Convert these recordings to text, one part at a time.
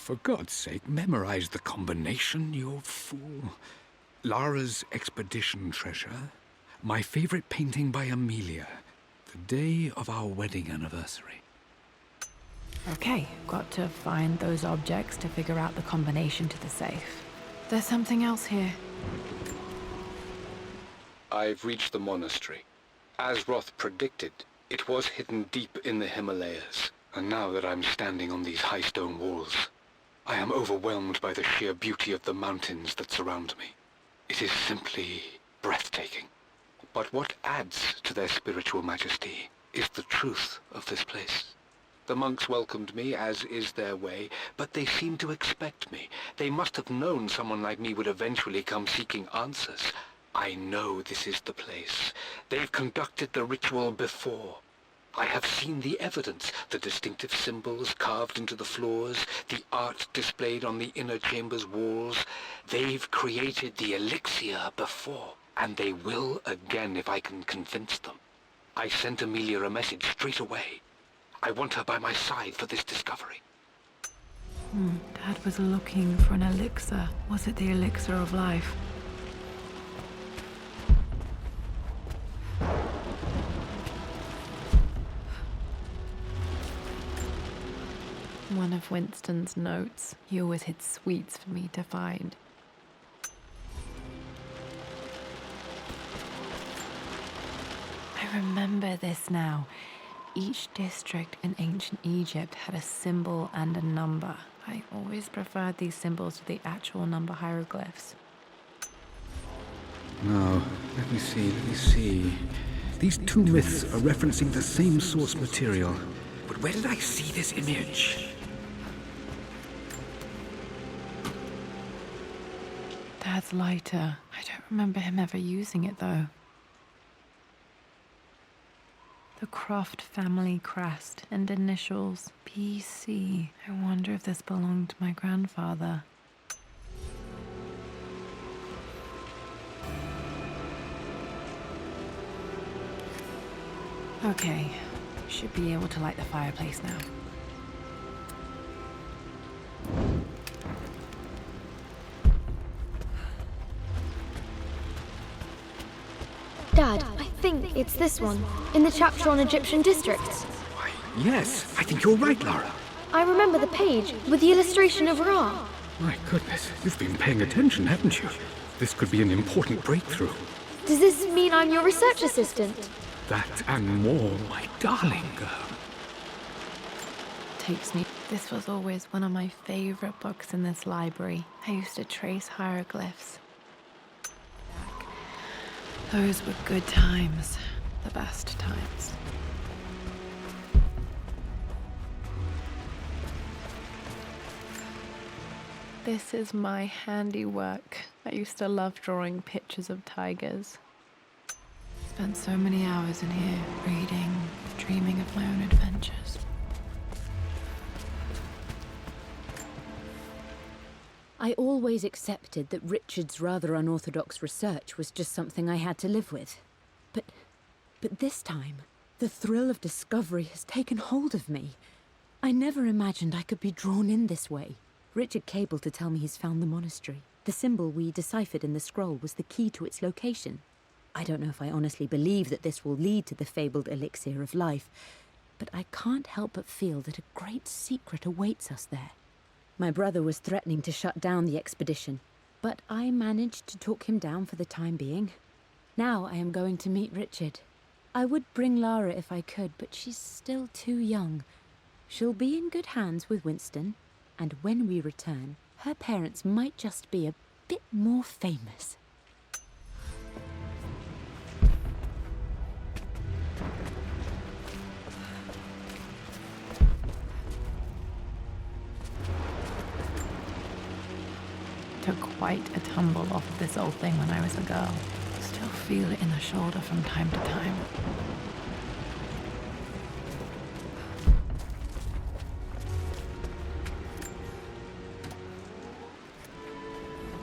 for God's sake, memorize the combination, you fool. LARA'S expedition treasure. My favorite painting by Amelia. The day of our wedding anniversary. Okay, got to find those objects to figure out the combination to the safe. There's something else here. I've reached the monastery. As Roth predicted, it was hidden deep in the Himalayas. And now that I'm standing on these high stone walls, I am overwhelmed by the sheer beauty of the mountains that surround me. It is simply breathtaking. But what adds to their spiritual majesty is the truth of this place. The monks welcomed me, as is their way, but they seemed to expect me. They must have known someone like me would eventually come seeking answers. I know this is the place. They've conducted the ritual before. I have seen the evidence, the distinctive symbols carved into the floors, the art displayed on the inner chamber's walls. They've created the elixir before, and they will again if I can convince them. I sent Amelia a message straight away. I want her by my side for this discovery. Dad was looking for an elixir. Was it the elixir of life? One of Winston's notes. He always hid sweets for me to find. I remember this now. Each district in ancient Egypt had a symbol and a number. I always preferred these symbols to the actual number hieroglyphs. Now, let me see. These two myths are referencing the same source material. But where did I see this image? Dad's lighter. I don't remember him ever using it, though. The Croft family crest and initials PC. I wonder if this belonged to my grandfather. Okay, should be able to light the fireplace now. Dad, I think it's this one, in the chapter on Egyptian districts. Why, yes, I think you're right, Lara. I remember the page with the illustration of Ra. My goodness, you've been paying attention, haven't you? This could be an important breakthrough. Does this mean I'm your research assistant? That and more, my darling girl. Takes me. This was always one of my favorite books in this library. I used to trace hieroglyphs. Those were good times. The best times. This is my handiwork. I used to love drawing pictures of tigers. Spent so many hours in here, reading, dreaming of my own adventures. I always accepted that Richard's rather unorthodox research was just something I had to live with. But this time, the thrill of discovery has taken hold of me. I never imagined I could be drawn in this way. Richard cabled to tell me he's found the monastery. The symbol we deciphered in the scroll was the key to its location. I don't know if I honestly believe that this will lead to the fabled elixir of life, but I can't help but feel that a great secret awaits us there. My brother was threatening to shut down the expedition, but I managed to talk him down for the time being. Now I am going to meet Richard. I would bring Lara if I could, but she's still too young. She'll be in good hands with Winston, and when we return, her parents might just be a bit more famous. Took quite a tumble off of this old thing when I was a girl. Still feel it in the shoulder from time to time.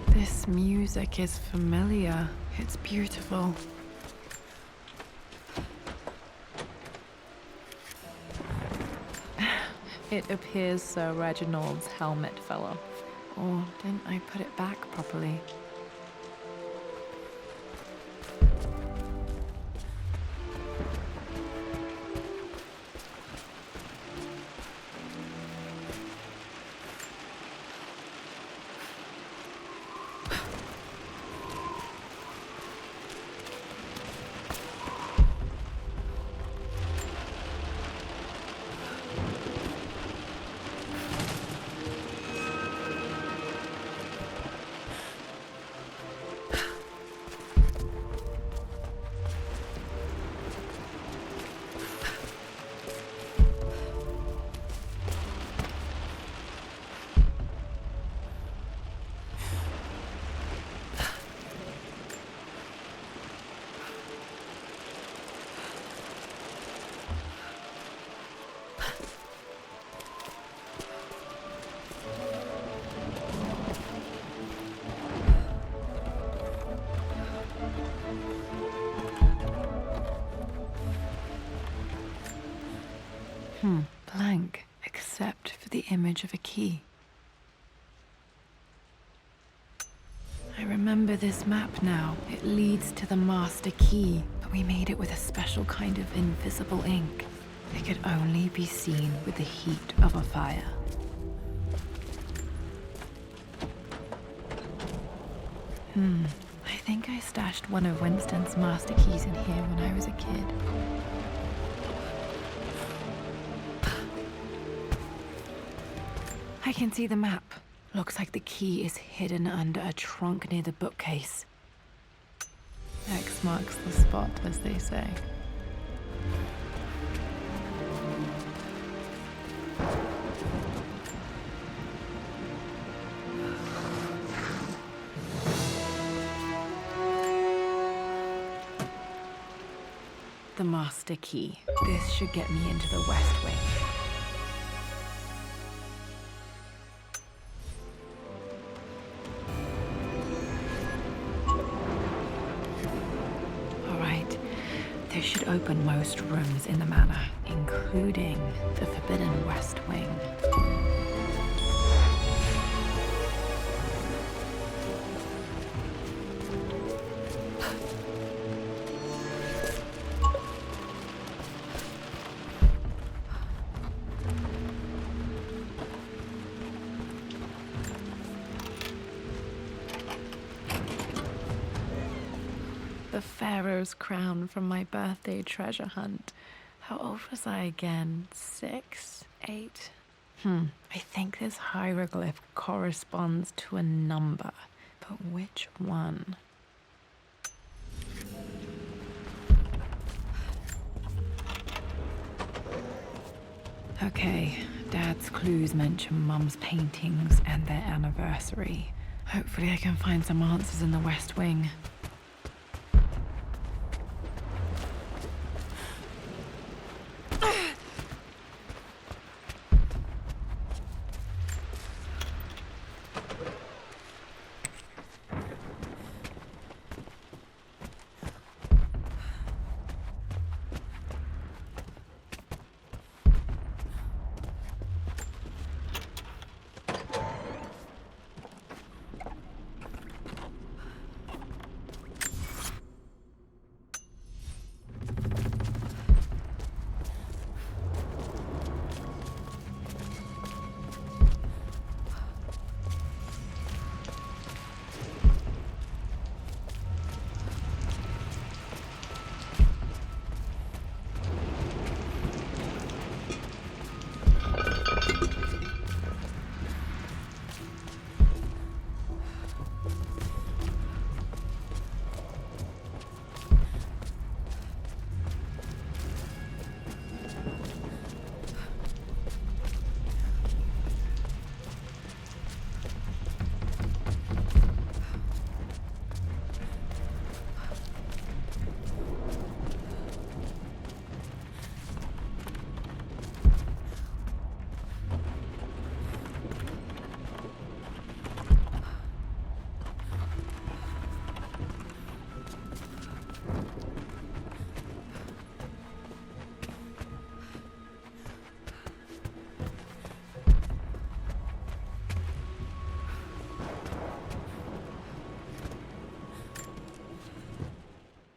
This music is familiar. It's beautiful. It appears Sir Reginald's helmet fell off. Or didn't I put it back properly? Blank, except for the image of a key. I remember this map now. It leads to the master key, but we made it with a special kind of invisible ink. It could only be seen with the heat of a fire. I think I stashed one of Winston's master keys in here when I was a kid. I can see the map. Looks like the key is hidden under a trunk near the bookcase. X marks the spot, as they say. The master key. This should get me into the West Wing. This should open most rooms in the manor, including the forbidden West Wing. The Pharaoh's crown from my birthday treasure hunt. How old was I again? 6? 8? I think this hieroglyph corresponds to a number, but which one? Okay, Dad's clues mention Mum's paintings and their anniversary. Hopefully I can find some answers in the West Wing.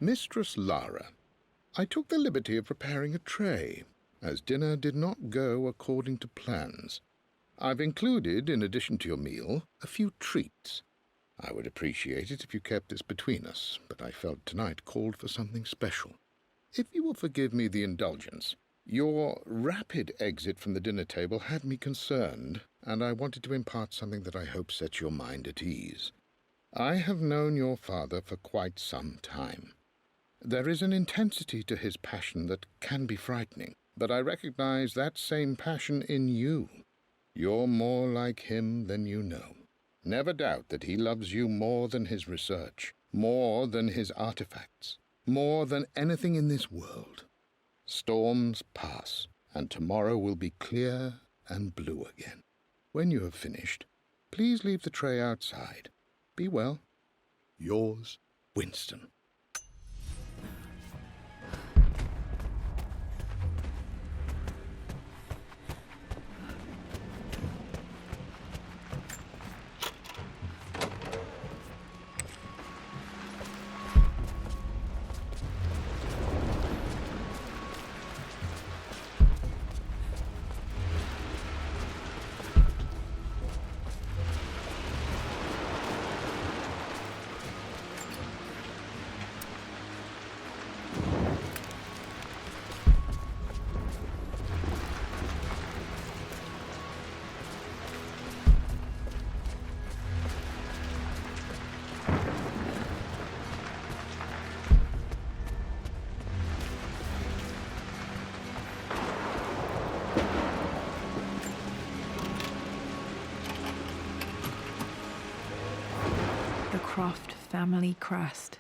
Mistress Lara, I took the liberty of preparing a tray, as dinner did not go according to plans. I've included, in addition to your meal, a few treats. I would appreciate it if you kept this between us, but I felt tonight called for something special. If you will forgive me the indulgence, your rapid exit from the dinner table had me concerned, and I wanted to impart something that I hope sets your mind at ease. I have known your father for quite some time. There is an intensity to his passion that can be frightening, but I recognize that same passion in you. You're more like him than you know. Never doubt that he loves you more than his research, more than his artifacts, more than anything in this world. Storms pass, and tomorrow will be clear and blue again. When you have finished, please leave the tray outside. Be well. Yours, Winston. The Croft family crest.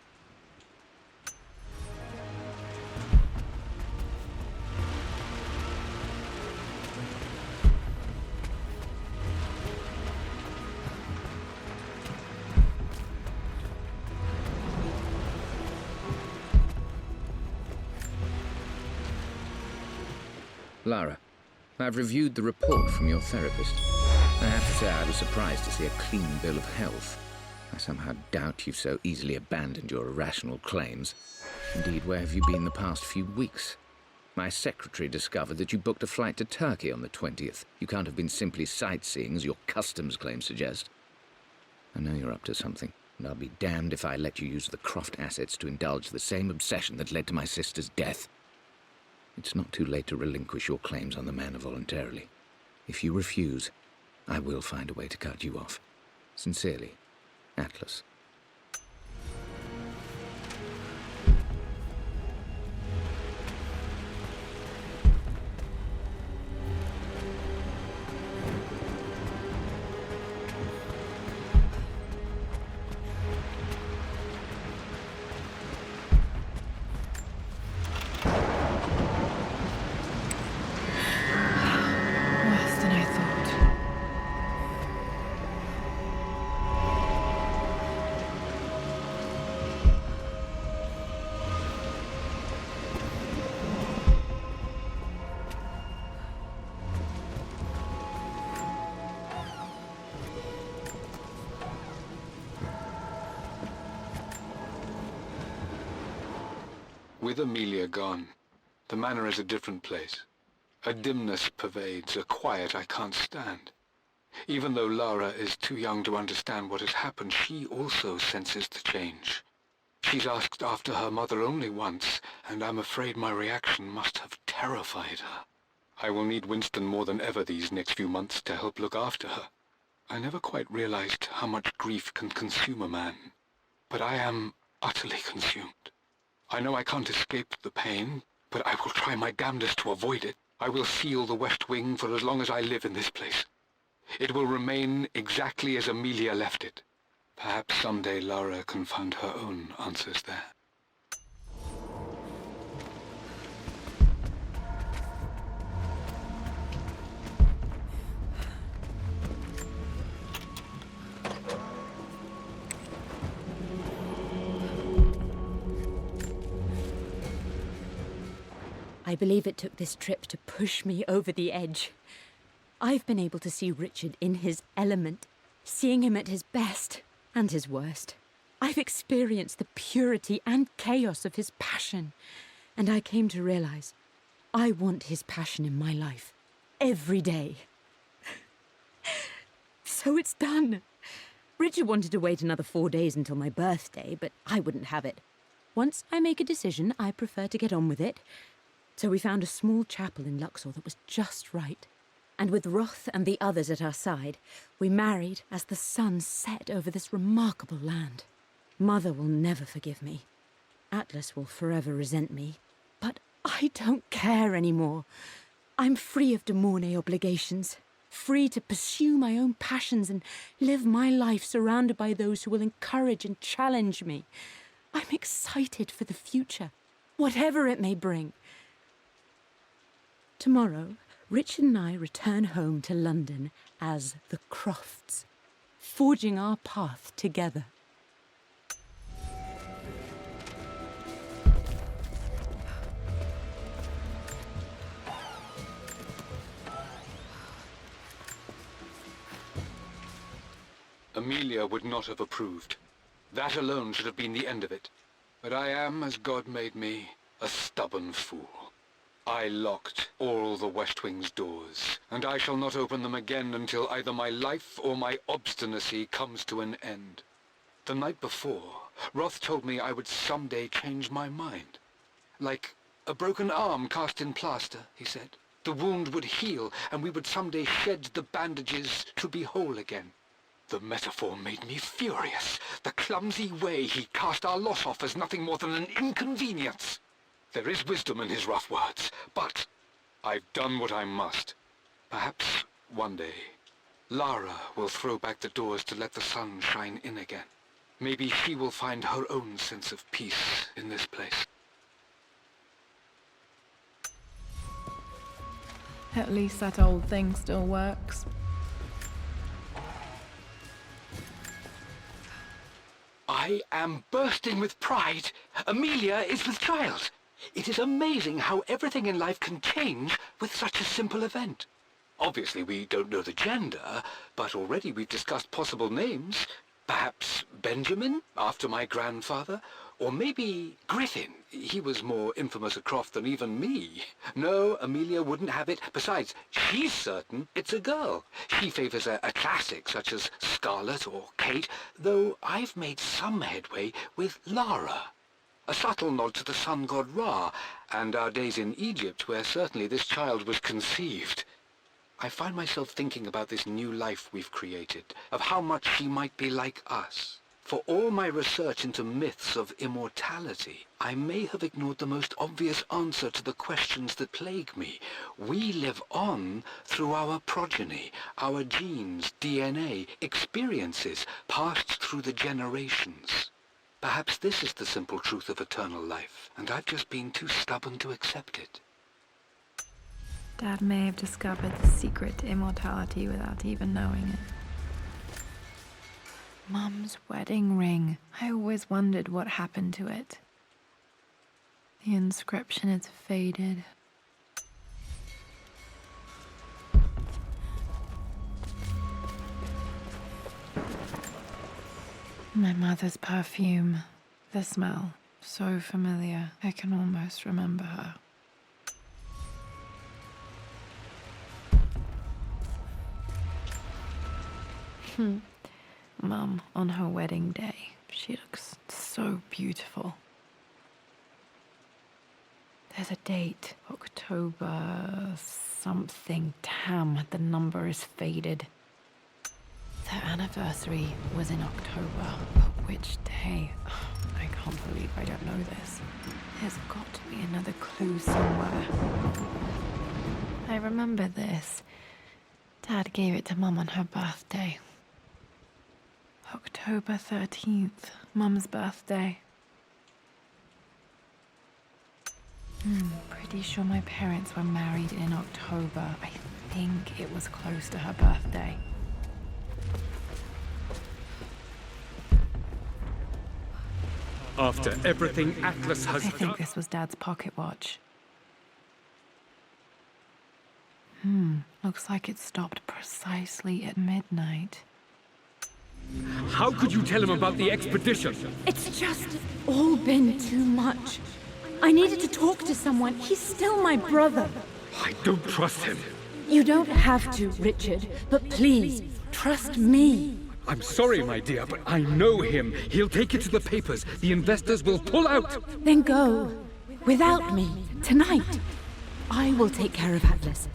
Lara, I've reviewed the report from your therapist. I have to say I was surprised to see a clean bill of health. I somehow doubt you've so easily abandoned your irrational claims. Indeed, where have you been the past few weeks? My secretary discovered that you booked a flight to Turkey on the 20th. You can't have been simply sightseeing, as your customs claims suggest. I know you're up to something, and I'll be damned if I let you use the Croft assets to indulge the same obsession that led to my sister's death. It's not too late to relinquish your claims on the manor voluntarily. If you refuse, I will find a way to cut you off. Sincerely, Atlas. Worse than I thought. With Amelia gone, the manor is a different place. A dimness pervades, a quiet I can't stand. Even though Lara is too young to understand what has happened, she also senses the change. She's asked after her mother only once, and I'm afraid my reaction must have terrified her. I will need Winston more than ever these next few months to help look after her. I never quite realized how much grief can consume a man, but I am utterly consumed. I know I can't escape the pain, but I will try my damnedest to avoid it. I will seal the West Wing for as long as I live in this place. It will remain exactly as Amelia left it. Perhaps someday Lara can find her own answers there. I believe it took this trip to push me over the edge. I've been able to see Richard in his element, seeing him at his best and his worst. I've experienced the purity and chaos of his passion, and I came to realize I want his passion in my life every day. So it's done. Richard wanted to wait another 4 days until my birthday, but I wouldn't have it. Once I make a decision, I prefer to get on with it. So we found a small chapel in Luxor that was just right. And with Roth and the others at our side, we married as the sun set over this remarkable land. Mother will never forgive me. Atlas will forever resent me. But I don't care anymore. I'm free of de Mornay obligations. Free to pursue my own passions and live my life surrounded by those who will encourage and challenge me. I'm excited for the future, whatever it may bring. Tomorrow, Richard and I return home to London as the Crofts, forging our path together. Amelia would not have approved. That alone should have been the end of it. But I am, as God made me, a stubborn fool. I locked all the West Wing's doors, and I shall not open them again until either my life or my obstinacy comes to an end. The night before, Roth told me I would someday change my mind. Like a broken arm cast in plaster, he said. The wound would heal, and we would someday shed the bandages to be whole again. The metaphor made me furious. The clumsy way he cast our loss off as nothing more than an inconvenience. There is wisdom in his rough words, but I've done what I must. Perhaps one day, Lara will throw back the doors to let the sun shine in again. Maybe she will find her own sense of peace in this place. At least that old thing still works. I am bursting with pride. Amelia is with child. It is amazing how everything in life can change with such a simple event. Obviously, we don't know the gender, but already we've discussed possible names. Perhaps Benjamin, after my grandfather, or maybe Griffin. He was more infamous a Croft than even me. No, Amelia wouldn't have it. Besides, she's certain it's a girl. She favors a classic such as Scarlet or Kate, though I've made some headway with Lara. A subtle nod to the sun god Ra, and our days in Egypt, where certainly this child was conceived. I find myself thinking about this new life we've created, of how much she might be like us. For all my research into myths of immortality, I may have ignored the most obvious answer to the questions that plague me. We live on through our progeny, our genes, DNA, experiences passed through the generations. Perhaps this is the simple truth of eternal life, and I've just been too stubborn to accept it. Dad may have discovered the secret to immortality without even knowing it. Mum's wedding ring. I always wondered what happened to it. The inscription is faded. My mother's perfume. The smell. So familiar. I can almost remember her. Mum, on her wedding day, she looks so beautiful. There's a date, October something. Damn, the number is faded. Their anniversary was in October, but which day? I can't believe I don't know this. There's got to be another clue somewhere. I remember this. Dad gave it to Mum on her birthday. October 13th, Mum's birthday. Pretty sure my parents were married in October. I think it was close to her birthday. After everything Atlas has I think this was Dad's pocket watch. Looks like it stopped precisely at midnight. How could you tell him about the expedition? It's just all been too much. I needed to talk to someone. He's still my brother. I don't trust him. You don't have to, Richard, but please, trust me. I'm sorry, my dear, but I know him. He'll take it to the papers. The investors will pull out. Then go. Without me. Tonight. I will take care of Atlas.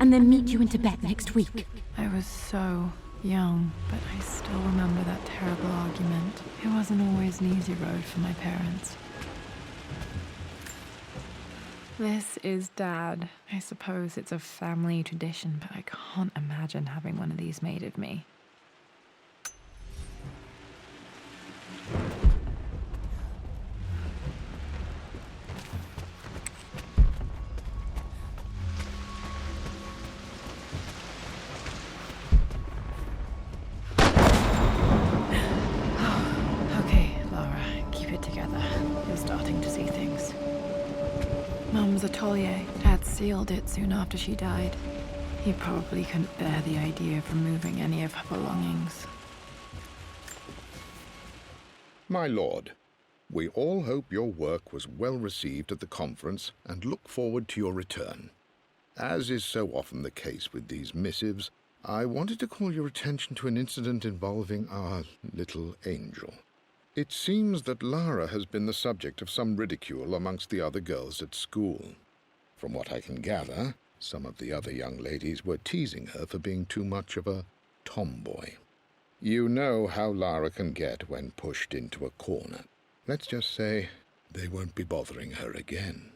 And then meet you in Tibet next week. I was so young, but I still remember that terrible argument. It wasn't always an easy road for my parents. This is Dad. I suppose it's a family tradition, but I can't imagine having one of these made of me. Okay, Lara, keep it together. You're starting to see things. Mum's atelier. Dad sealed it soon after she died. He probably couldn't bear the idea of removing any of her belongings. My lord, we all hope your work was well received at the conference and look forward to your return. As is so often the case with these missives, I wanted to call your attention to an incident involving our little angel. It seems that Lara has been the subject of some ridicule amongst the other girls at school. From what I can gather, some of the other young ladies were teasing her for being too much of a tomboy. You know how Lara can get when pushed into a corner. Let's just say they won't be bothering her again.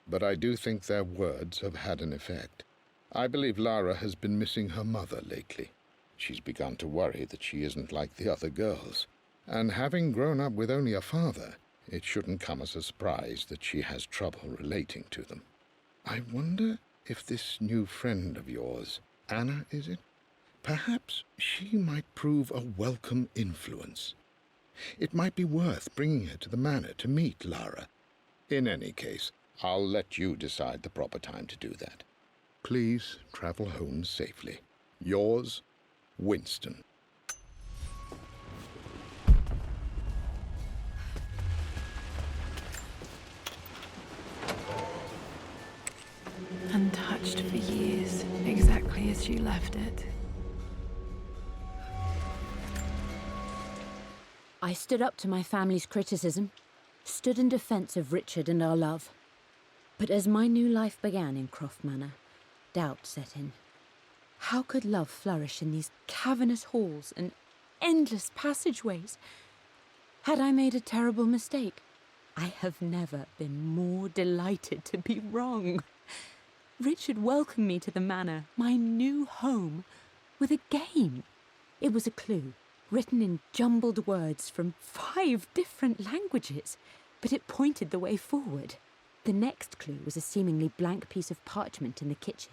But I do think their words have had an effect. I believe Lara has been missing her mother lately. She's begun to worry that she isn't like the other girls. And having grown up with only a father, it shouldn't come as a surprise that she has trouble relating to them. I wonder if this new friend of yours, Anna, is it? Perhaps she might prove a welcome influence. It might be worth bringing her to the manor to meet Lara. In any case, I'll let you decide the proper time to do that. Please travel home safely. Yours, Winston. Untouched for years, exactly as she left it. I stood up to my family's criticism, stood in defense of Richard and our love. But as my new life began in Croft Manor, doubt set in. How could love flourish in these cavernous halls and endless passageways? Had I made a terrible mistake? I have never been more delighted to be wrong. Richard welcomed me to the manor, my new home, with a game. It was a clue, written in jumbled words from 5 different languages, but it pointed the way forward. The next clue was a seemingly blank piece of parchment in the kitchen,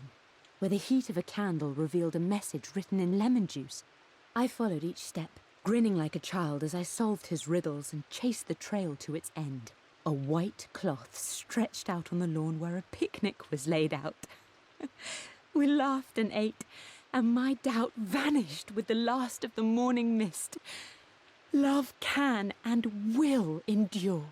where the heat of a candle revealed a message written in lemon juice. I followed each step, grinning like a child as I solved his riddles and chased the trail to its end. A white cloth stretched out on the lawn where a picnic was laid out. We laughed and ate, and my doubt vanished with the last of the morning mist. Love can and will endure.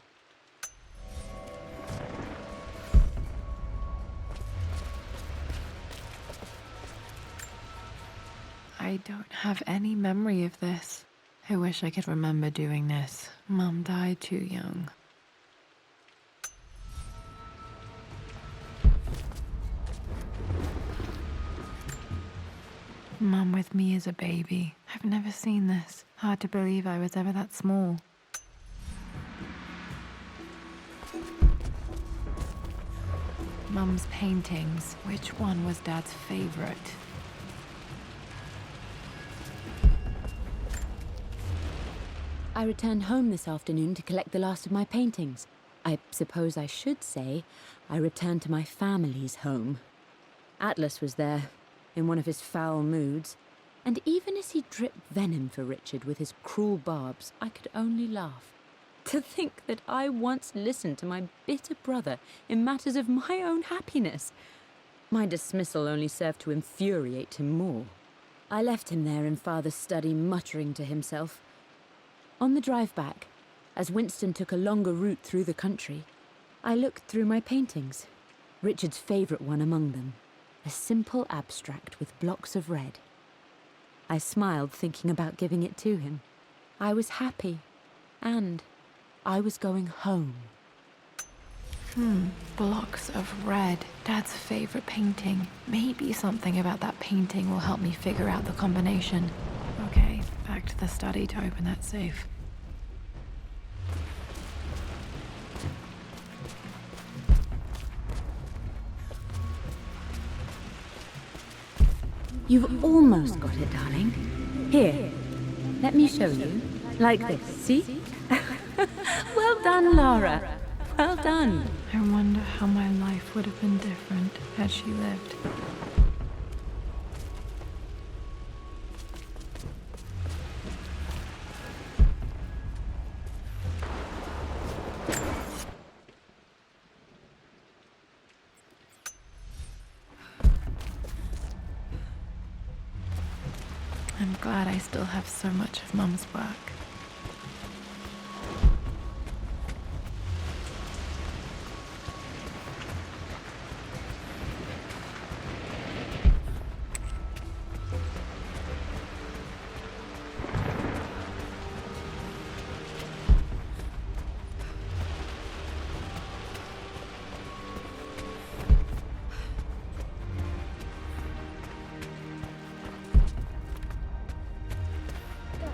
I don't have any memory of this. I wish I could remember doing this. Mum died too young. Mum with me as a baby. I've never seen this. Hard to believe I was ever that small. Mum's paintings. Which one was Dad's favorite? I returned home this afternoon to collect the last of my paintings. I suppose I should say I returned to my family's home. Atlas was there, in one of his foul moods, and even as he dripped venom for Richard with his cruel barbs, I could only laugh. To think that I once listened to my bitter brother in matters of my own happiness. My dismissal only served to infuriate him more. I left him there in Father's study, muttering to himself. On the drive back, as Winston took a longer route through the country, I looked through my paintings, Richard's favourite one among them, a simple abstract with blocks of red. I smiled, thinking about giving it to him. I was happy, and I was going home. Blocks of red. Dad's favorite painting. Maybe something about that painting will help me figure out the combination. Okay, back to the study to open that safe. You've almost got it, darling. Here, let me show you. Like this, see? Well done, Lara. Well done. I wonder how my life would have been different had she lived. I'm glad I still have so much of Mum's work.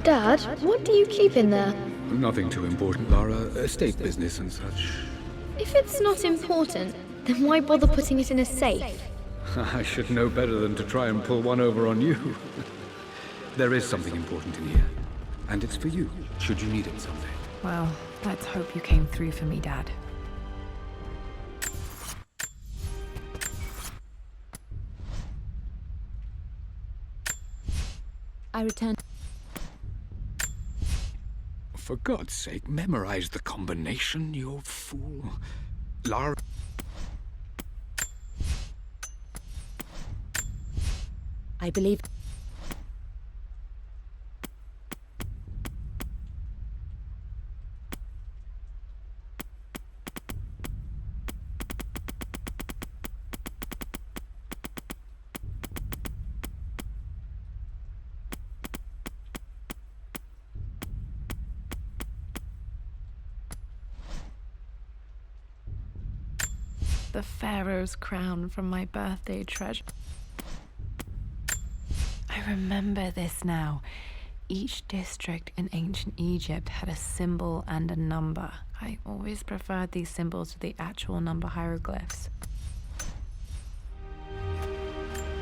Dad, what do you keep in there? Nothing too important, Lara. Estate business and such. If it's not important, then why bother putting it in a safe? I should know better than to try and pull one over on you. There is something important in here. And it's for you, should you need it someday. Well, let's hope you came through for me, Dad. I returned. For God's sake, memorize the combination, you fool. Lara... I believe... The Pharaoh's crown from my birthday treasure. I remember this now. Each district in ancient Egypt had a symbol and a number. I always preferred these symbols to the actual number hieroglyphs.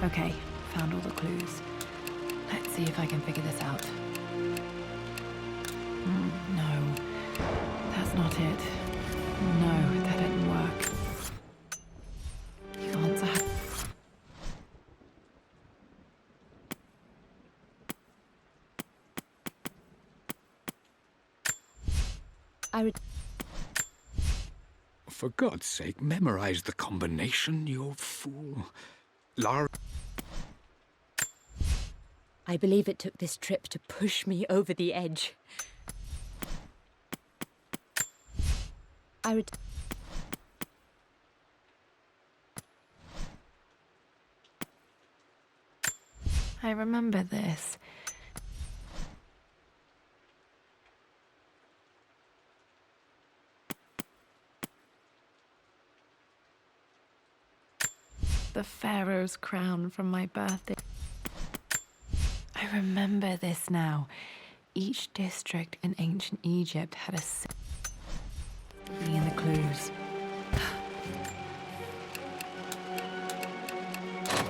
Okay, found all the clues. Let's see if I can figure this out. No, that's not it. No, that didn't work. The answer For God's sake, memorize the combination, you fool. Lara... I believe it took this trip to push me over the edge. I remember this. The Pharaoh's crown from my birthday. I remember this now. Each district in ancient Egypt had a in the clues.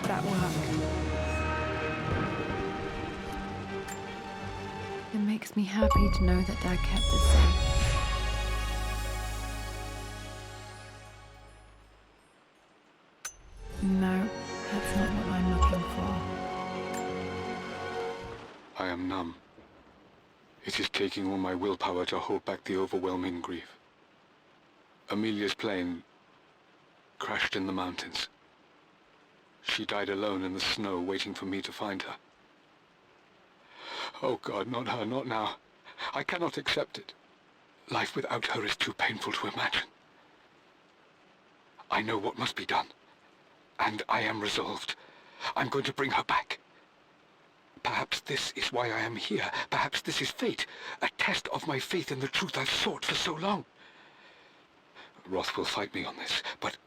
That worked. It makes me happy to know that Dad kept it safe. No, that's not what I'm looking for. I am numb. It is taking all my willpower to hold back the overwhelming grief. Amelia's plane crashed in the mountains. She died alone in the snow, waiting for me to find her. Oh God, not her, not now. I cannot accept it. Life without her is too painful to imagine. I know what must be done, and I am resolved. I'm going to bring her back. Perhaps this is why I am here. Perhaps this is fate, a test of my faith in the truth I've sought for so long. Roth will fight me on this, but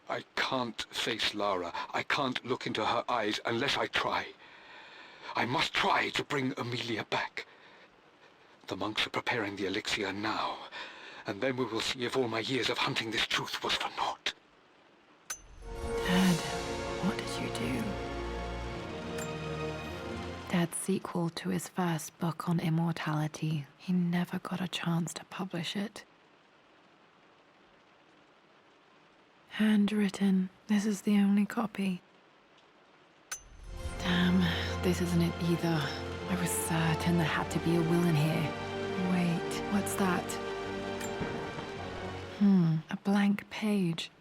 I can't face Lara. I can't look into her eyes unless I try. I must try to bring Amelia back. The monks are preparing the elixir now, and then we will see if all my years of hunting this truth was for naught. Dad, what did you do? Dad's sequel to his first book on immortality. He never got a chance to publish it. Handwritten. This is the only copy. Damn, this isn't it either. I was certain there had to be a will in here. Wait, what's that? A blank page.